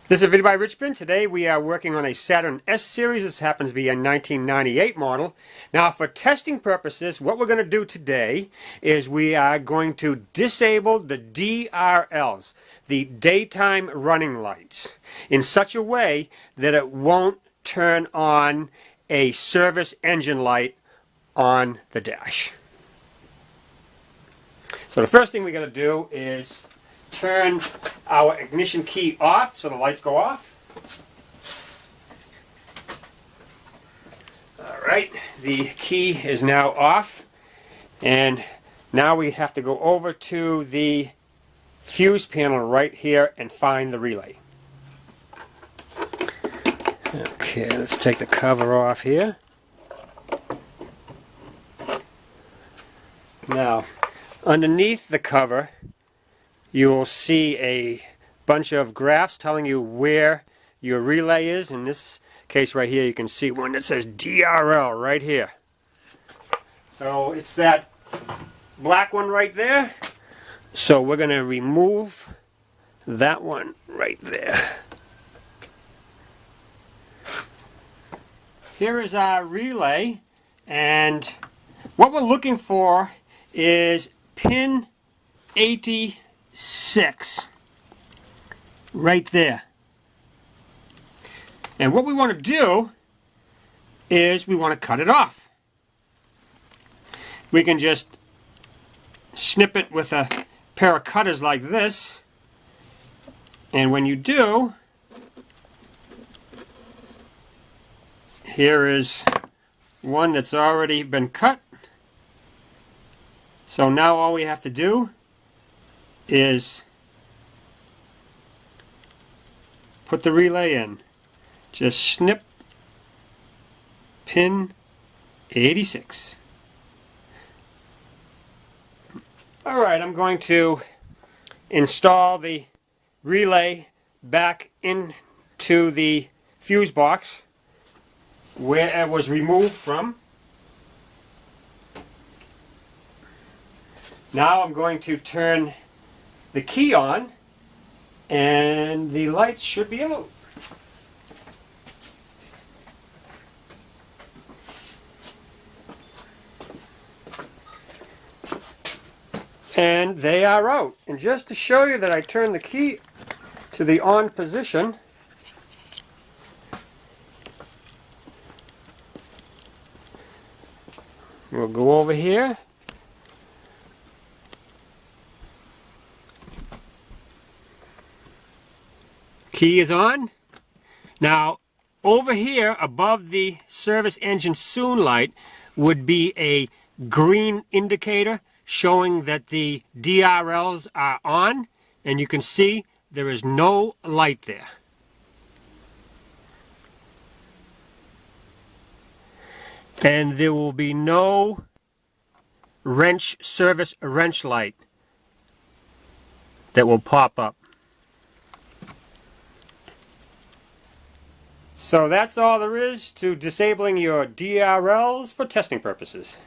This is a video by Richmond. Today we are working on a Saturn S series. This happens to be a 1998 model. Now for testing purposes, what we're going to do today is we are going to disable the DRLs, the daytime running lights, in such a way that it won't turn on a service engine light on the dash. So the first thing we're going to do is turn our ignition key off so the lights go off. Alright, the key is now off, and now we have to go over to the fuse panel right here and find the relay. Okay, let's take the cover off here. Now, underneath the cover you will see a bunch of graphs telling you where your relay is. In this case right here you can see one that says DRL right here. So it's that black one right there. So we're going to remove that one right there. Here is our relay, and what we're looking for is pin 86 right there. And what we want to do is we want to cut it off. We can just snip it with a pair of cutters like this, and when you do, here is one that's already been cut. So now all we have to do is put the relay in. Just snip pin 86. Alright, I'm going to install the relay back into the fuse box where it was removed from. Now I'm going to turn the key on, and the lights should be out. And they are out. And just to show you that I turned the key to the on position, we'll go over here. Key is on. Now over here above the service engine soon light would be a green indicator showing that the DRLs are on, and you can see there is no light there. And there will be no service wrench light that will pop up. So that's all there is to disabling your DRLs for testing purposes.